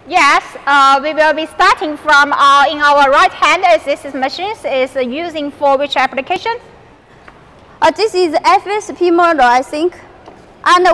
Yes, we will be starting from in our right hand. This machine is using for which application? This is FSP model, I think, and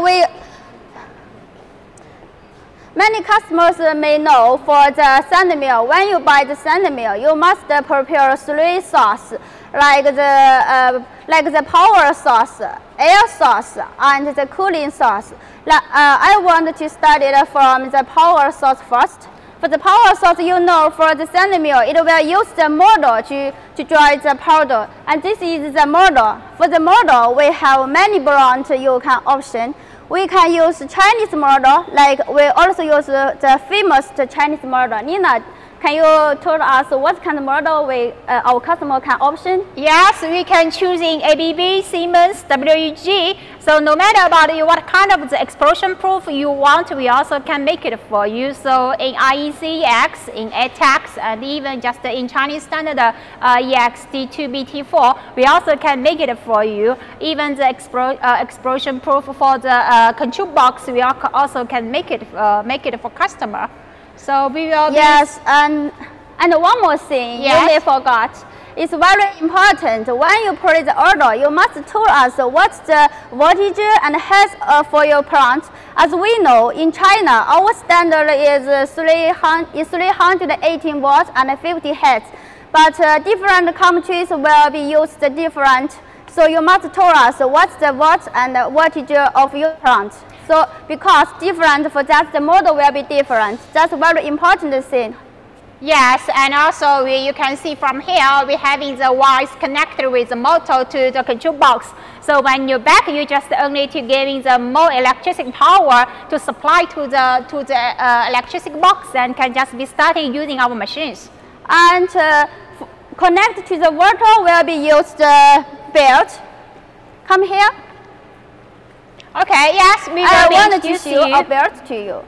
many customers may know for the sand mill, when you buy the sand mill, you must prepare 3 sources, like the power source, air source, and the cooling source. I want to study it from the power source first. For the power source, you know, for the sand mill, it will use the model to dry the powder. And this is the model. For the model, we have many brands you can option. We can use Chinese model, like we also use the famous Chinese model. Nina, can you tell us what kind of model our customer can option? Yes, we can choose in ABB, Siemens, WEG. So no matter about what kind of the explosion proof you want, we also can make it for you. So in IEC-X, in ATEX, and even just in Chinese standard EX-D2BT4, we also can make it for you. Even the explosion proof for the control box, we also can make it for customer. So we will and one more thing you may forgot. It's very important when you place the order, you must tell us what's the voltage and hertz for your plant. As we know, in China, our standard is 318 volts and 50 hertz. But different countries will be used different. So you must tell us what's the volts and voltage of your plant. So because different for that, the model will be different. That's a very important thing. Yes, and also you can see from here, we're having the wires connected with the motor to the control box. So when you're back, you just only to giving the more electricity power to supply to the electricity box, and can just be starting using our machines. And connect to the water will be used belt. Come here. Okay, yes, we will I wanted to show a belt to you.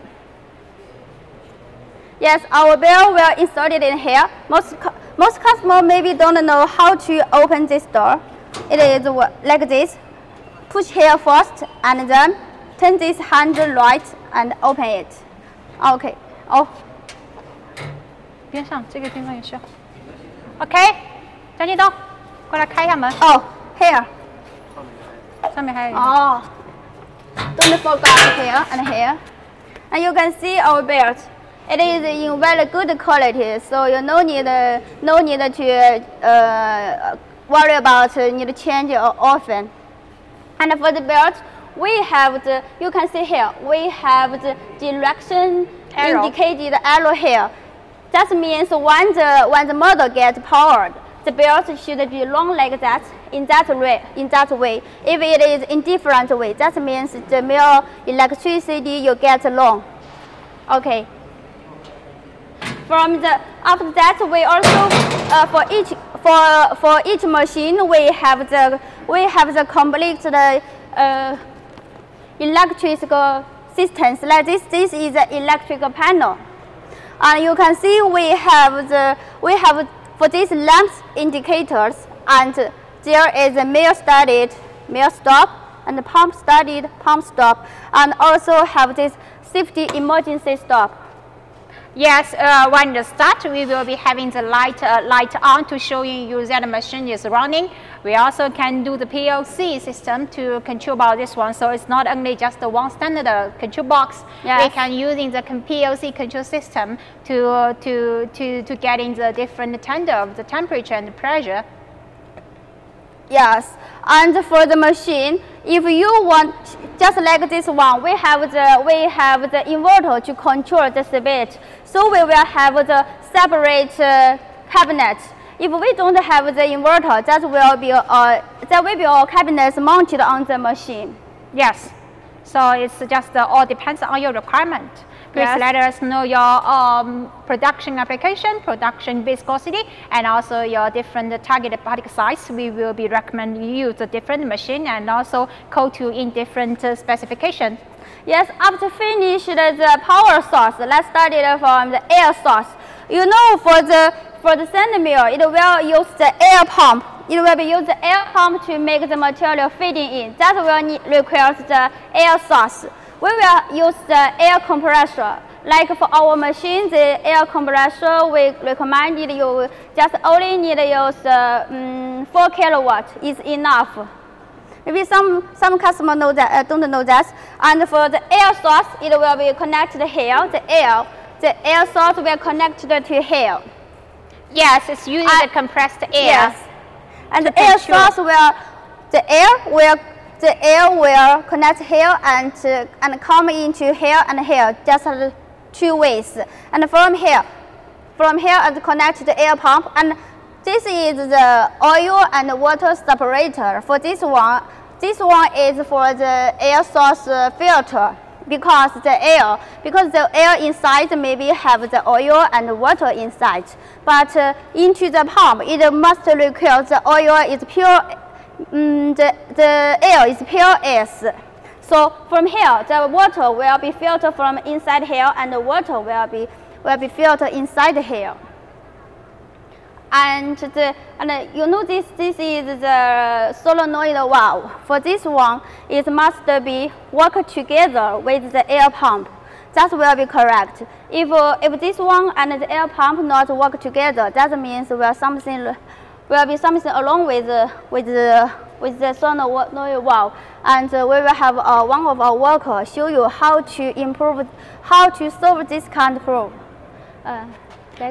Yes, our belt will install it in here. Most customers maybe don't know how to open this door. It is like this. Push here first, and then turn this handle right and open it. Okay. Oh. 边上这个地方也是。OK， 张继东，过来开一下门。Oh, here. 上面还有。Oh. Don't forget here and here. And you can see our belt. It is in very good quality, so you no need to worry about need to change often. And for the belt, we have you can see here, we have the direction indicated arrow here. That means when the model gets powered, the belt should be long like that, in that way. If it is in different way, that means the more electricity you get long. Okay. After that, we also for each machine we have the complete electrical systems like this. This is the electrical panel, and you can see we have for these lamps indicators, and there is a mill started, mill stop, and pump started, pump stop, and also have this safety emergency stop. Yes, when you start, we will be having the light on to showing you that the machine is running. We also can do the PLC system to control about this one. So it's not only just the one standard control box. Yes. We can using the PLC control system to get in the different tender of the temperature and the pressure. Yes, and for the machine, if you want, just like this one, we have the inverter to control the switch. So we will have the separate cabinet. If we don't have the inverter, there will be a cabinet mounted on the machine. Yes, so it's just all depends on your requirement. Please let us know your production application, production viscosity, and also your different target particle size. We will be recommend you use a different machine and also code you in different specification. Yes, after finish the power source, let's start it from the air source. You know, for the sand mill, it will use the air pump. It will be use the air pump to make the material feeding in. That will require the air source. We will use the air compressor, like for our machine, the air compressor, we recommended you just only need to use 4 kilowatt is enough. Maybe some customers know that, don't know that. And for the air source, it will be connected here. The air source will connect to here. Yes, it's using the compressed air. Yes. And the air source the air will connect here and come into here and here, just 2 ways. And from here and connect to the air pump. And this is the oil and water separator. For this one is for the air source filter, because the air inside maybe have the oil and water inside. But into the pump, it must require the oil is pure. The air is pure S. So from here, the water will be filtered from inside here, and the water will be filtered inside here. And you know this is the solenoid valve. For this one, it must be work together with the air pump. That will be correct. If this one and the air pump not work together, that means will be something along with the solenoid valve. And we will have one of our workers show you how to solve this kind of problem.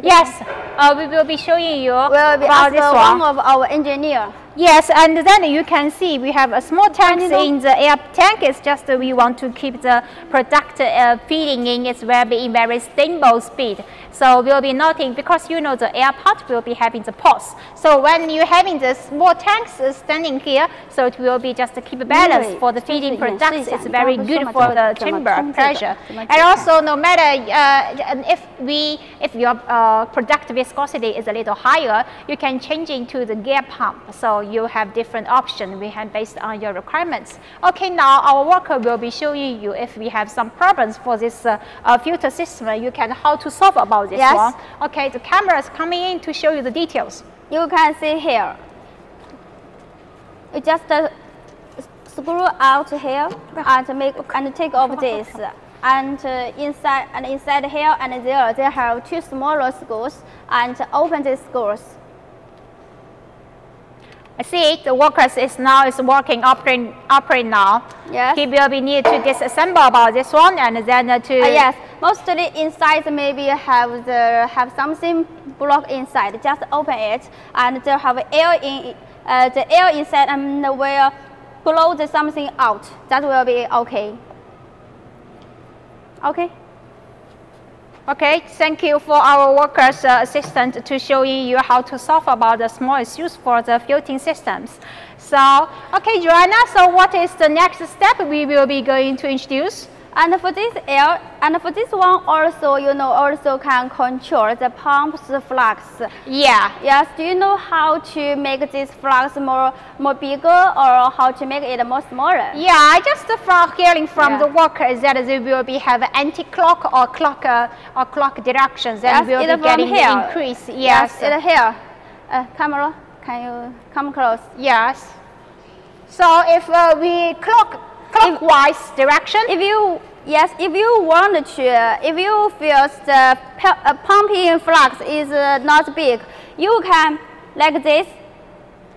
Yes, we will be showing you about this one of our engineer. Yes, and then you can see we have a small tank in the air tank. It's just we want to keep the product feeding in its very stable speed. So we'll be noting, because you know the air part will be having the pulse. So when you're having the small tanks standing here, so it will be just to keep a balance for the feeding products. It's very good for the chamber pressure. And also, no matter if your product viscosity is a little higher, you can change into the gear pump. So you have different options based on your requirements. Okay, now our worker will be showing you if we have some problems for this filter system. You can how to solve about this one. Okay, the camera is coming in to show you the details. You can see here. You just screw out here and take off this. And inside here and there, they have 2 smaller screws, and open these screws. I see the workers is working operating now. Yes. He will be need to disassemble about this one, and then to yes, mostly inside maybe have something block inside. Just open it, and they have air in the air inside, and will blow something out. That will be okay. Okay. Okay, thank you for our workers assistant to showing you how to solve about the small issues for the filtering systems. So, okay, Joanna, so what is the next step we will be going to introduce? And for this one also, you know, also can control the pump's flux. Yeah. Yes. Do you know how to make this flux more bigger, or how to make it more smaller? Yeah, I just hearing from the workers that they will be have anti-clock or clock directions, and will be getting the increase. Yes. It's here. Camera, can you come close? Yes. So if we clockwise direction. If you feel the pumping flux is not big, you can like this.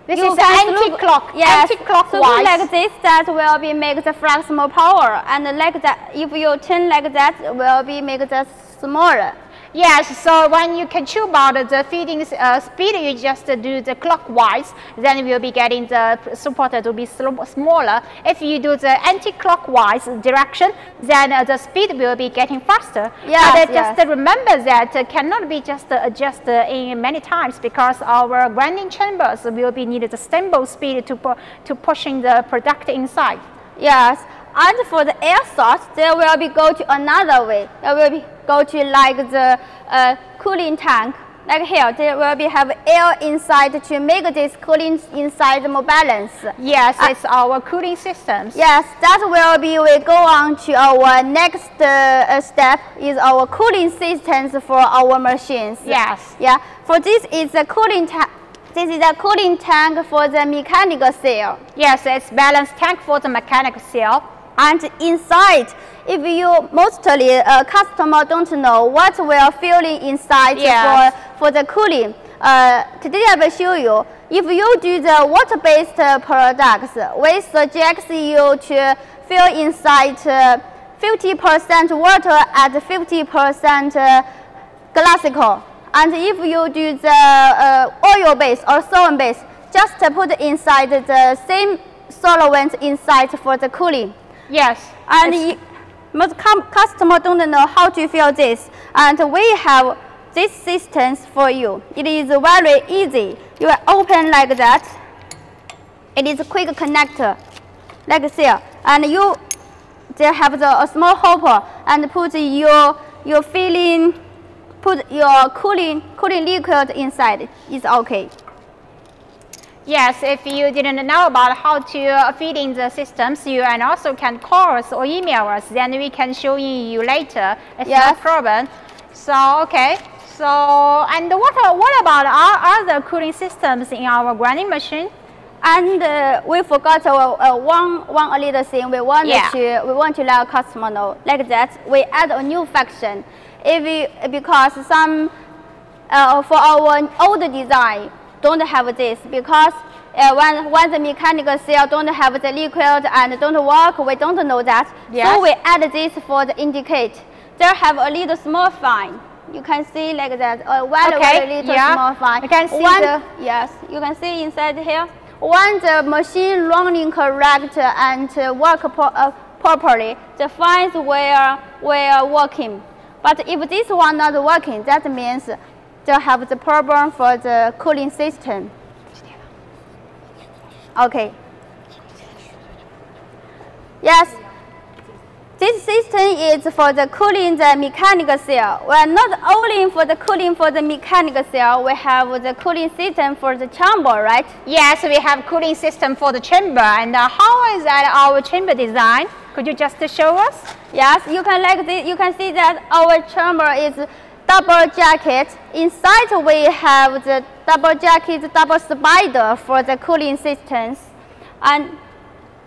This is anti-clock. Yes. Anti-clockwise. So like this, that will be make the flux more power, and like that, if you turn like that, will be make the smaller. Yes, so when you can choose about the feeding speed, you just do the clockwise, then we'll be getting the supporter to be smaller. If you do the anti-clockwise direction, then the speed will be getting faster. Yes, but just remember that cannot be just adjusted in many times, because our grinding chambers will be needed a stable speed to pushing the product inside. Yes. And for the air source, they will be go to another way. They will be go to like the cooling tank. Like here, they will be have air inside to make this cooling inside more balance. Yes, it's our cooling systems. Yes, that will be, we go on to our next step is our cooling systems for our machines. Yes. Yeah, for this is a cooling tank. This is a cooling tank for the mechanical seal. Yes, it's balanced tank for the mechanical seal. And inside, if you mostly customer don't know what we are feeling inside for the cooling. Today I will show you. If you do the water-based products, we suggest you to fill inside 50% water and 50% classical. And if you do the oil-based or solvent-based, just put inside the same solvent inside for the cooling. Yes. And most customers don't know how to fill this. And we have these systems for you. It is very easy. You open like that. It is a quick connector, like so. And you they have a small hopper and put your filling, put your cooling liquid inside. It's okay. Yes, if you didn't know about how to feed in the systems, you and also can call us or email us. Then we can show you later. It's no problem. So okay. So and what about our other cooling systems in our grinding machine? And we forgot one little thing. We want to let our customer know like that. We add a new function. Because some for our old design don't have this, because when the mechanical seal don't have the liquid and don't work, we don't know that. So we add this for the indicate. They have a little small fine. You can see like that, very little small fine. You can see you can see inside here. When the machine running correct and work properly, the fines were working. But if this one not working, that means they have the problem for the cooling system. Okay. Yes. This system is for the cooling the mechanical seal. Well, not only for the cooling for the mechanical seal, we have the cooling system for the chamber, right? Yes, we have cooling system for the chamber. And how is that our chamber design? Could you just show us? Yes, you can like this. You can see that our chamber is double jacket. Inside we have the double jacket, double spider for the cooling systems. And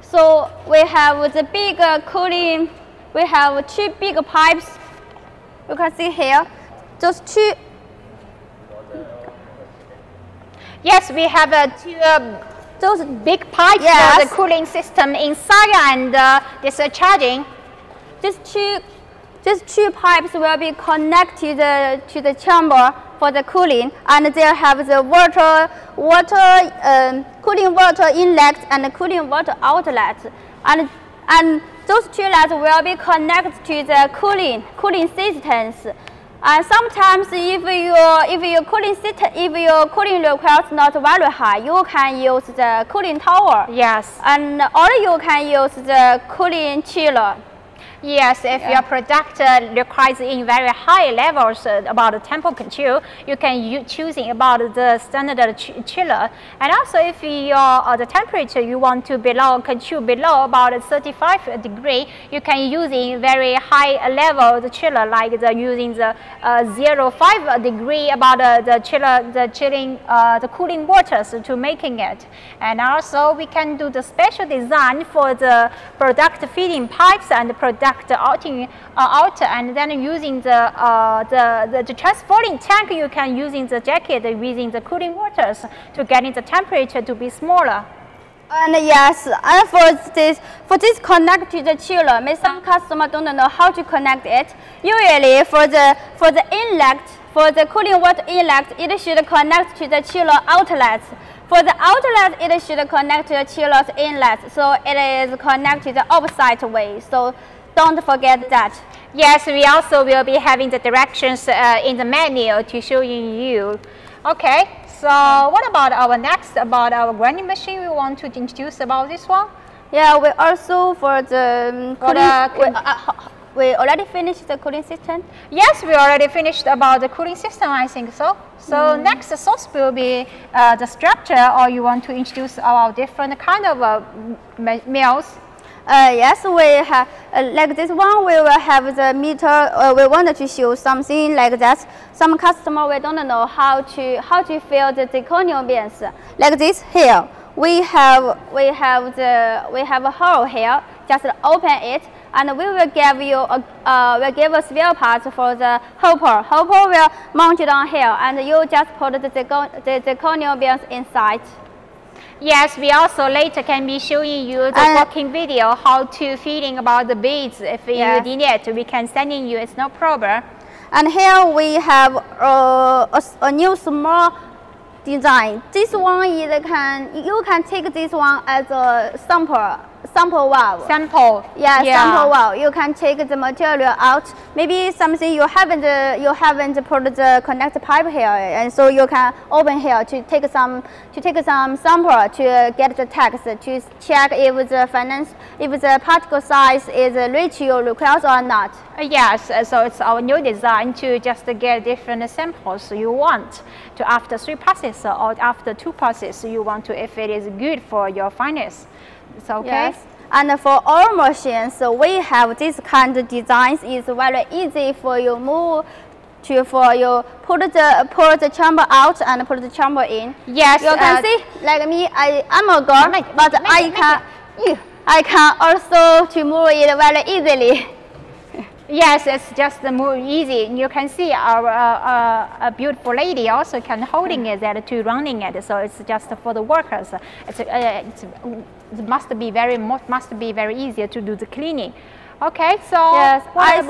so we have the big cooling. We have two big pipes. You can see here, those two. Yes, we have those big pipes for the cooling system inside, and this charging. These two pipes will be connected to the chamber for the cooling, and they have the cooling water inlet and cooling water outlet, and those two lines will be connected to the cooling systems. And sometimes if your cooling requires not very high, you can use the cooling tower. Yes. And or you can use the cooling chiller. Yes, if your product requires in very high levels about the tempo control, you can choosing about the standard chiller. And also if your the temperature you want to control below about 35 degree, you can use in very high level the chiller, like using the 0.5 degree about the cooling waters to making it. And also we can do the special design for the product feeding pipes and the product out, and then using the transporting tank, you can using the jacket using the cooling waters to getting the temperature to be smaller. And yes, and for this connect to the chiller, maybe some customer don't know how to connect it. Usually for the inlet, for the cooling water inlet, it should connect to the chiller outlet. For the outlet, it should connect to the chiller's inlet, so it is connected the opposite way. So don't forget that. Yes, we also will be having the directions in the menu to show you. Okay, so what about our next, about our grinding machine? We want to introduce about this one? Yeah, we also for the cooling, we already finished the cooling system? Yes, we already finished about the cooling system, I think so. So next source will be the structure, or you want to introduce our different kind of mills? Yes, we have like this one. We will have the meter. We wanted to show something like that. Some customer we don't know how to fill the zirconium beams. Like this here, we have a hole here. just open it, and we will give you a spare part for the hopper. Hopper will mount it on here, and you just put the zirconium beads inside. Yes, we also later can be showing you the working video how to fitting about the beads. If you need it, we can send you. It's no problem. And here we have a new small design. This one is you can take this one as a sample valve. Sample. Sample valve. You can take the material out. Maybe something you haven't put the connect pipe here, and so you can open here to take some sample to get the text to check if the particle size is reach your request or not. Yes, so it's our new design to just get different samples you want to after 3 passes or after 2 passes you want to if it is good for your finance. It's okay. Yes. And for our machines, we have this kind of designs. It's very easy for you for you pull the chamber out and put the chamber in. Yes. You can see, like me, I'm a girl, but I can also to move it very easily. Yes, it's just more easy. You can see our a beautiful lady also can holding it there to running it. So it's just for the workers. It must be very easier to do the cleaning. Okay, so yes, I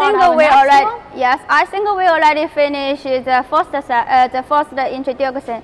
think we already finished the first introduction.